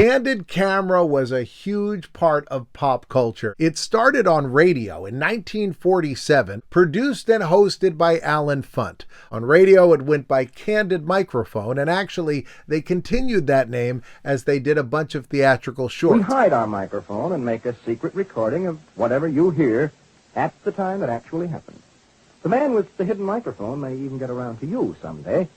Candid Camera was a huge part of pop culture. It started on radio in 1947, produced and hosted by Allen Funt. On radio, it went by Candid Microphone, and actually, they continued that name as they did a bunch of theatrical shorts. We hide our microphone and make a secret recording of whatever you hear at the time it actually happened. The man with the hidden microphone may even get around to you someday,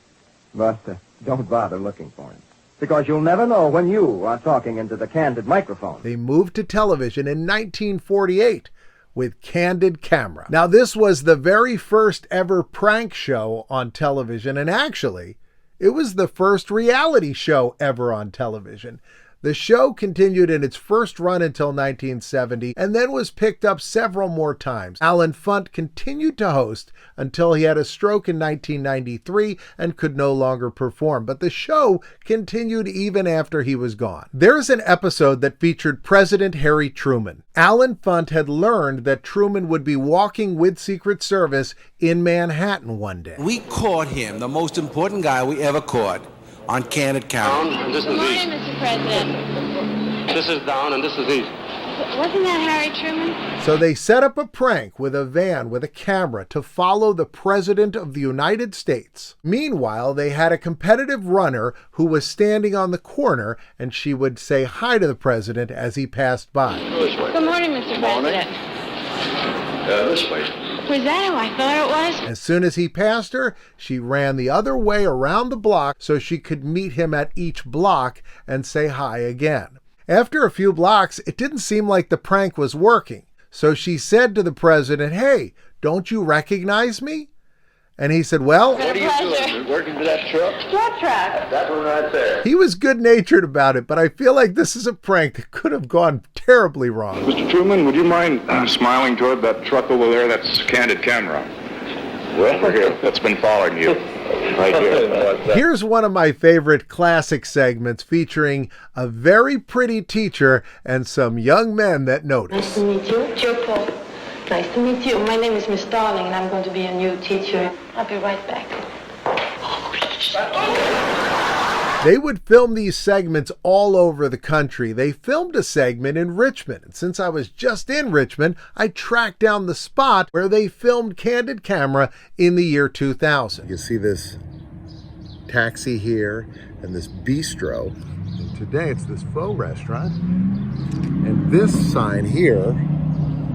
but don't bother looking for him, because you'll never know when you are talking into the Candid microphone. They moved to television in 1948 with Candid Camera. Now, this was the very first ever prank show on television, and actually, it was the first reality show ever on television. The show continued in its first run until 1970 and then was picked up several more times. Allen Funt continued to host until he had a stroke in 1993 and could no longer perform, but the show continued even after he was gone. There's an episode that featured President Harry Truman. Allen Funt had learned that Truman would be walking with Secret Service in Manhattan one day. We caught him, the most important guy we ever caught, on Candid Camera. Down, and this is Good morning, east. Mr. President. This is down, and this is east. Wasn't that Harry Truman? So they set up a prank with a van with a camera to follow the President of the United States. Meanwhile, they had a competitive runner who was standing on the corner, and she would say hi to the President as he passed by. This way. Good morning, Mr. President. This way. Was that who I thought it was? As soon as he passed her, she ran the other way around the block so she could meet him at each block and say hi again. After a few blocks, it didn't seem like the prank was working. So she said to the President, "Hey, don't you recognize me?" And he said, "Well..." What are you doing? You're working for that truck? What truck? That one right there. He was good-natured about it, but I feel like this is a prank that could have gone terribly wrong. Mr. Truman, would you mind smiling toward that truck over there? That's Candid Camera. Over here. That's been following you. Right here. Here's one of my favorite classic segments featuring a very pretty teacher and some young men that Nice notice. to meet you. Joe Paul. Nice to meet you. My name is Miss Darling, and I'm going to be a new teacher. I'll be right back. They would film these segments all over the country. They filmed a segment in Richmond, and since I was just in Richmond, I tracked down the spot where they filmed Candid Camera in the year 2000. You see this taxi here and this bistro. And today it's this faux restaurant. And this sign here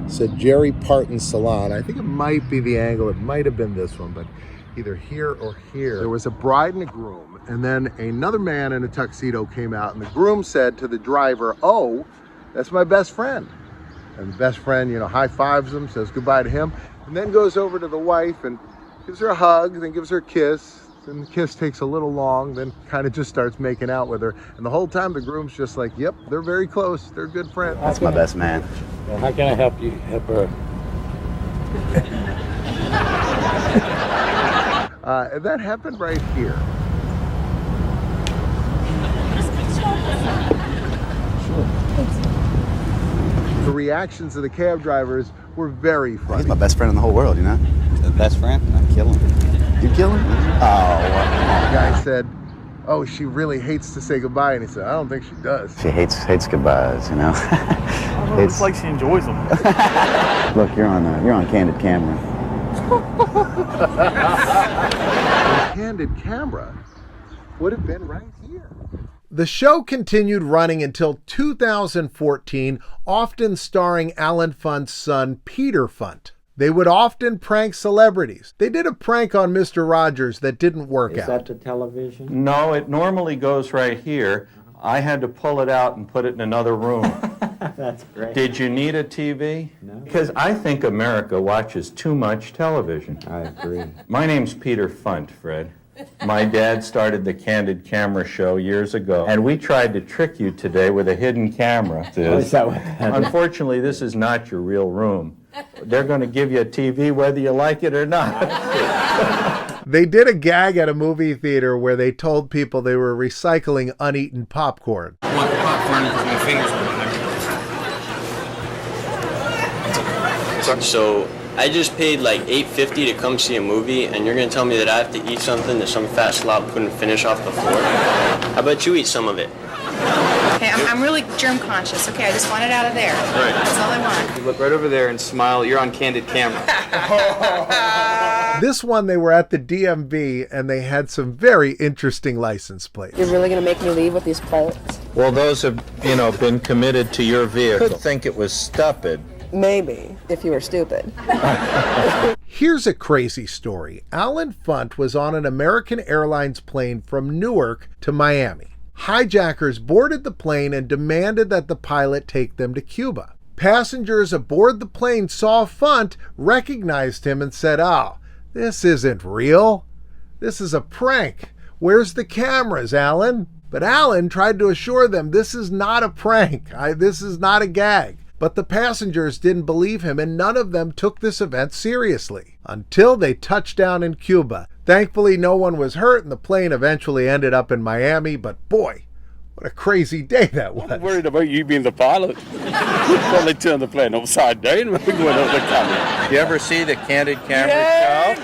said Jerry Parton Salon. I think it might be the angle. It might have been this one, but either here or here. There was a bride and a groom, and then another man in a tuxedo came out, and the groom said to the driver, "Oh, that's my best friend." And the best friend, high fives him, says goodbye to him, and then goes over to the wife and gives her a hug, then gives her a kiss. And the kiss takes a little long, then kind of just starts making out with her. And the whole time the groom's just like, yep, they're very close. They're good friends. That's my best man. Well, how can I help you? Help her? And that happened right here. The reactions of the cab drivers were very funny. He's my best friend in the whole world, you know? The best friend? I'd kill him. You'd kill him? Oh, The guy said, "Oh, she really hates to say goodbye." And he said, "I don't think she does." she hates goodbyes, you know? It's like she enjoys them. Look, you're on Candid Camera. Candid Camera would have been right here. The show continued running until 2014, often starring Allen Funt's son, Peter Funt. They would often prank celebrities. They did a prank on Mr. Rogers that didn't work out. Is that the television? No, it normally goes right here. I had to pull it out and put it in another room. That's great. Did you need a TV? No. Because I think America watches too much television. I agree. My name's Peter Funt, Fred. My dad started the Candid Camera show years ago, and we tried to trick you today with a hidden camera. Is that what that is? Unfortunately, this is not your real room. They're going to give you a TV whether you like it or not. They did a gag at a movie theater where they told people they were recycling uneaten popcorn. I want the popcorn because my fingers are So I just paid like $8.50 to come see a movie, and you're gonna tell me that I have to eat something that some fat slob couldn't finish off the floor? How about you eat some of it? Okay, I'm really germ conscious. Okay, I just want it out of there. Right. That's all I want. You look right over there and smile. You're on Candid Camera. This one, they were at the DMV and they had some very interesting license plates. You're really going to make me leave with these plates? Well, those have, been committed to your vehicle. Could think it was stupid. Maybe, if you were stupid. Here's a crazy story. Allen Funt was on an American Airlines plane from Newark to Miami. Hijackers boarded the plane and demanded that the pilot take them to Cuba. Passengers aboard the plane saw Funt, recognized him, and said, "Oh, this isn't real. This is a prank. Where's the cameras, Allen?" But Allen tried to assure them this is not a prank. This is not a gag. But the passengers didn't believe him, and none of them took this event seriously until they touched down in Cuba. Thankfully, no one was hurt, and the plane eventually ended up in Miami. But boy, what a crazy day that was. I'm worried about you being the pilot. Well, they turned the plane upside down when we went over the camera. You ever see the Candid Camera show?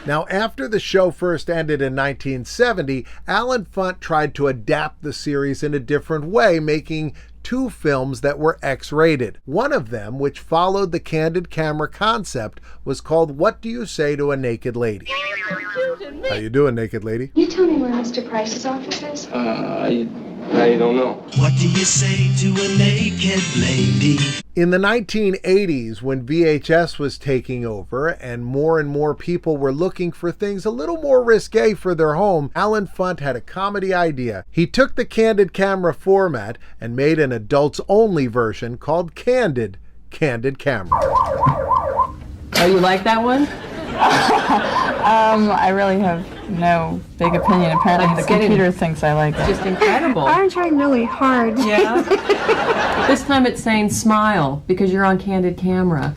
Now, after the show first ended in 1970, Allen Funt tried to adapt the series in a different way, making 2 films that were X-rated. One of them, which followed the Candid Camera concept, was called What Do You Say to a Naked Lady? How you doing, naked lady? You tell me where Mr. Price's office is? I don't know. What do you say to a naked lady? In the 1980s, when VHS was taking over and more people were looking for things a little more risque for their home, Allen Funt had a comedy idea. He took the Candid Camera format and made an adults-only version called Candid Camera. Oh, you like that one? I really have no big opinion. Apparently the computer thinks I like it. Just incredible. I'm trying really hard. Yeah. This time it's saying smile because you're on Candid Camera.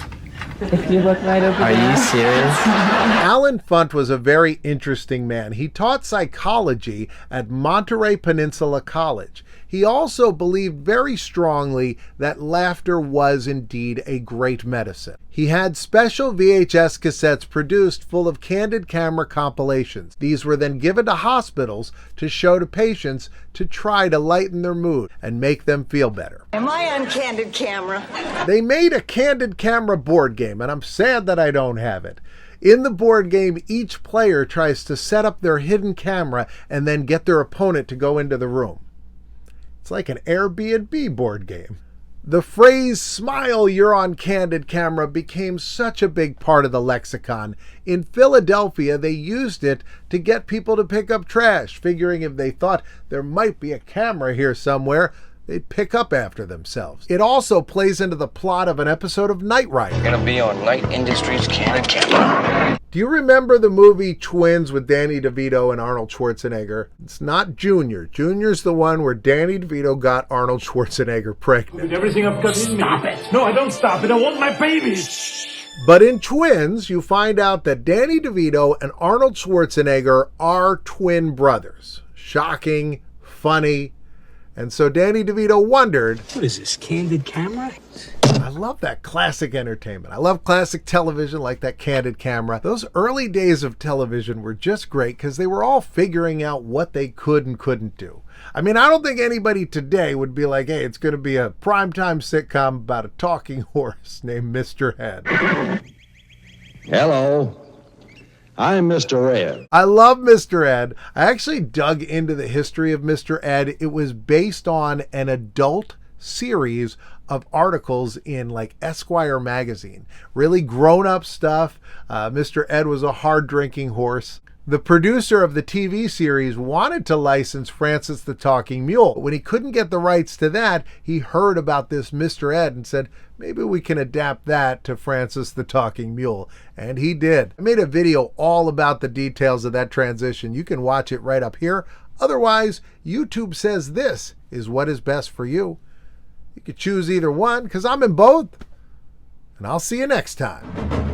If you look right over there. Are you serious? Allen Funt was a very interesting man. He taught psychology at Monterey Peninsula College. He also believed very strongly that laughter was indeed a great medicine. He had special VHS cassettes produced full of Candid Camera compilations. These were then given to hospitals to show to patients to try to lighten their mood and make them feel better. Am I on Candid Camera? They made a Candid Camera board game, and I'm sad that I don't have it. In the board game, each player tries to set up their hidden camera and then get their opponent to go into the room. It's like an Airbnb board game. The phrase, "smile, you're on Candid Camera," became such a big part of the lexicon. In Philadelphia, they used it to get people to pick up trash, figuring if they thought there might be a camera here somewhere, they'd pick up after themselves. It also plays into the plot of an episode of Knight Rider. We're gonna be on Light Industries Candid Camera. Do you remember the movie Twins with Danny DeVito and Arnold Schwarzenegger? It's not Junior. Junior's the one where Danny DeVito got Arnold Schwarzenegger pregnant. With everything I've got in me. Stop it! No, I don't stop it. I want my babies. But in Twins, you find out that Danny DeVito and Arnold Schwarzenegger are twin brothers. Shocking, funny. And so Danny DeVito wondered, What is this, Candid Camera? I love that classic entertainment. I love classic television like that Candid Camera. Those early days of television were just great because they were all figuring out what they could and couldn't do. I mean, I don't think anybody today would be like, hey, it's going to be a primetime sitcom about a talking horse named Mr. Head. Hello. I'm Mr. Ed. I love Mr. Ed. I actually dug into the history of Mr. Ed. It was based on an adult series of articles in like Esquire magazine. Really grown-up stuff. Mr. Ed was a hard-drinking horse. The producer of the TV series wanted to license Francis the Talking Mule. When he couldn't get the rights to that, he heard about this Mr. Ed and said, maybe we can adapt that to Francis the Talking Mule. And he did. I made a video all about the details of that transition. You can watch it right up here. Otherwise, YouTube says this is what is best for you. You could choose either one because I'm in both. And I'll see you next time.